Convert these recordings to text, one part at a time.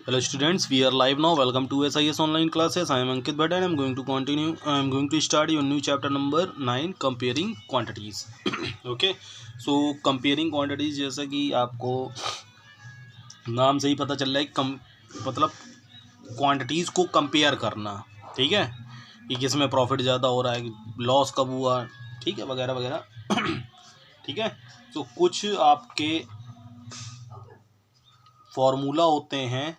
Hello students, we are live now. Welcome to SIS online classes. I am Ankit Bhatt and I am going to continue. I am going to start your new chapter number 9, comparing quantities. Okay, so comparing quantities, जैसा कि आपको नाम से ही पता चल रहा है, मतलब क्वांटिटीज़ को कंपेयर करना, ठीक है, कि किस में प्रॉफिट ज़्यादा हो रहा है, लॉस कब हुआ, ठीक है, वगैरह वगैरह। ठीक है, तो कुछ आपके फॉर्मूला होते हैं,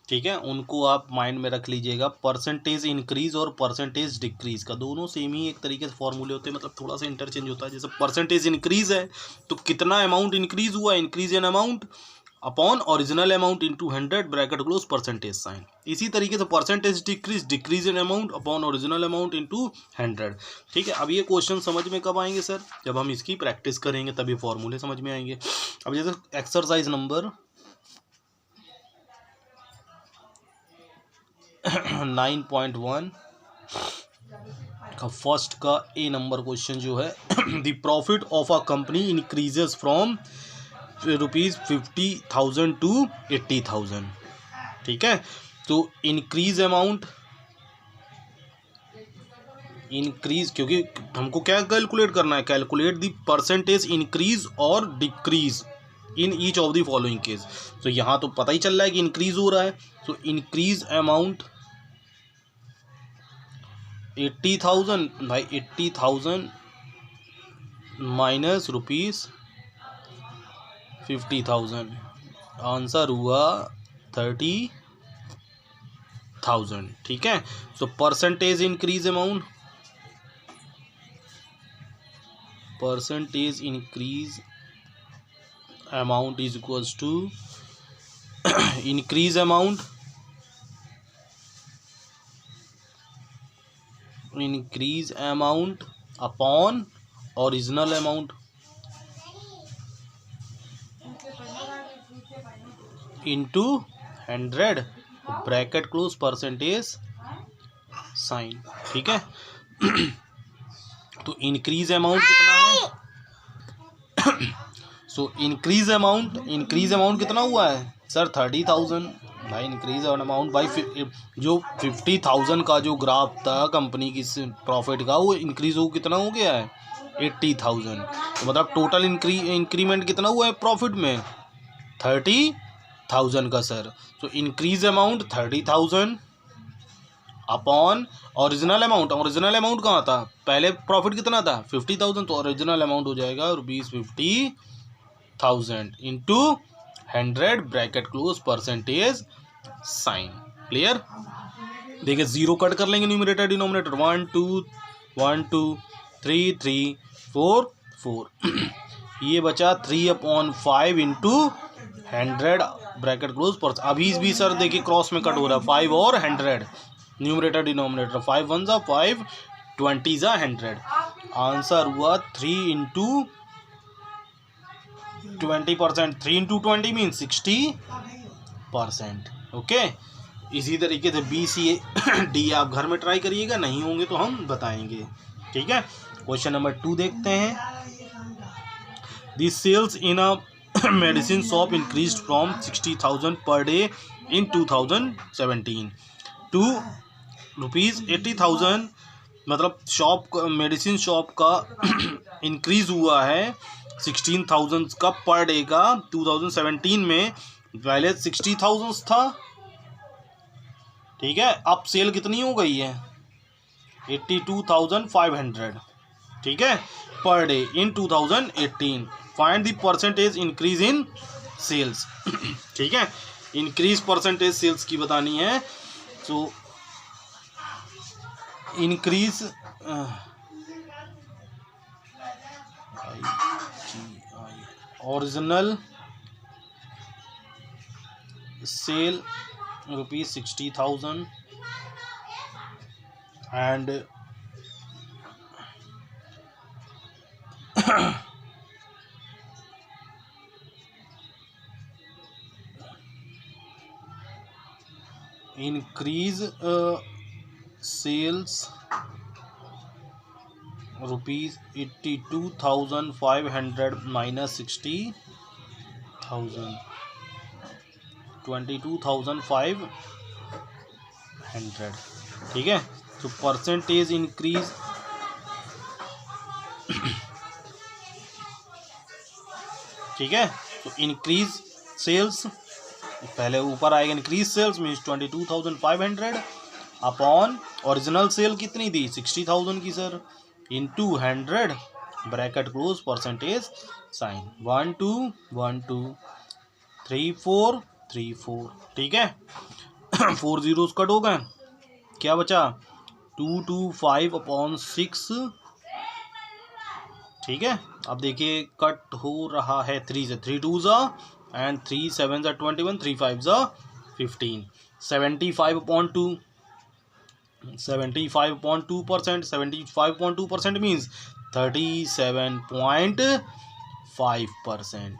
ठीक है, उनको आप माइंड में रख लीजिएगा। परसेंटेज इंक्रीज और परसेंटेज डिक्रीज का दोनों सेम ही एक तरीके से फॉर्मूले होते हैं, मतलब थोड़ा सा इंटरचेंज होता है। जैसे परसेंटेज इंक्रीज है तो कितना अमाउंट इंक्रीज हुआ, increase in amount upon original amount into 100 bracket close percentage sign. इसी तरीके से percentage decrease, decrease in amount upon original amount into 100। ठीक है, अब ये क्वेश्चन समझ में कब आएंगे सर? जब हम इसकी प्रैक्टिस करेंगे तभी फॉर्मूले समझ में आएंगे। अब जैसे एक्सरसाइज नंबर 9.1 का फर्स्ट का ए नंबर क्वेश्चन जो है, the profit of a company increases from ₹50,000 to 80,000। ठीक है, तो इंक्रीज अमाउंट, इंक्रीज, क्योंकि हमको क्या कैलकुलेट करना है, कैलकुलेट द परसेंटेज इंक्रीज और decrease in each of the following case. तो यहाँ तो पता ही चल रहा है कि इंक्रीज हो रहा है, तो इंक्रीज अमाउंट 80,000 भाई, 80,000 माइनस ₹50,000, आंसर हुआ 30,000। ठीक है, so percentage increase amount, percentage increase amount is equals to increase amount, increase amount upon original amount into 100 bracket close percentage sign. ठीक है, तो इंक्रीज अमाउंट कितना है? सो इंक्रीज अमाउंट कितना हुआ है सर? 30,000 भाई। इंक्रीज अमाउंट भाई, जो 50,000 का जो ग्राफ था कंपनी की प्रॉफिट का, वो इंक्रीज हो कितना हो गया है? 80,000। तो मतलब टोटल इंक्रीमेंट कितना हुआ है प्रॉफिट में? 30,000 का सर। तो increase amount 30,000 upon original amount कहाँ था? पहले प्रॉफिट कितना था? 50,000, तो ओरिजिनल अमाउंट हो जाएगा ₹50,000 into 100 bracket close percentage sign. Clear? देखिए, जीरो कट कर लेंगे न्यूमरेटर डिनोमिनेटर, 1 2 1 2 3 3 4 4 ये बचा 3/5 इंटू 100 ब्रैकेट क्लोज पर। अभी भी सर देखिए क्रॉस में कट हो रहा है, 5 और 100, न्यूमरेटर डिनोमिनेटर, 5 1 जा 5, 20 जा 100। आंसर हुआ 3 इंटू 20%, 3 इंटू 20 मीन 60%। ओके, इसी तरीके से बी सी डी आप घर में ट्राई करिएगा, नहीं होंगे तो हम बताएंगे। ठीक है, क्वेश्चन नंबर 2 देखते हैं। The sales in a medicine shop increased from 60,000 per day in 2017 to ₹80,000। मतलब मेडिसिन शॉप का इंक्रीज हुआ है 16,000 का पर डे का 2017 में। पहले 60,000 था, ठीक है, अब सेल कितनी हो गई है? 82,500, ठीक है, per day in 2018। Find the percentage increase in sales. ठीक है, इंक्रीज परसेंटेज सेल्स की बतानी है। तो increase original sale ₹60,000 and increase sales ₹82,500 minus 60,000 22,500, ठीक है। तो परसेंटेज इंक्रीज, ठीक है। तो इंक्रीज सेल्स, पहले ऊपर आएगा increase sales means 22,500 upon original sale कितनी थी 60,000 की sir, into 100 bracket close percentage sign 1 2 1 2 3 4 3 4, ठीक है। 4 zeros कट हो गए, क्या बचा 225 अपॉन 6, ठीक है। अब देखिए कट हो रहा है 3 से, 3 2 ज़ा एंड 3 7 ज़ा 21, 3 5 ज़ा 15, 75/2, 75/2%, 75/2% मीन्स 37.5%,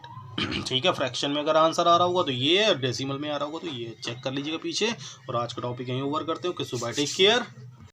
ठीक है। फ्रैक्शन में अगर आंसर आ रहा होगा तो ये, डेसिमल में आ रहा होगा तो ये, चेक कर लीजिएगा पीछे। और आज का टॉपिक यहीं ओवर करते हो। Okay so bye, take care.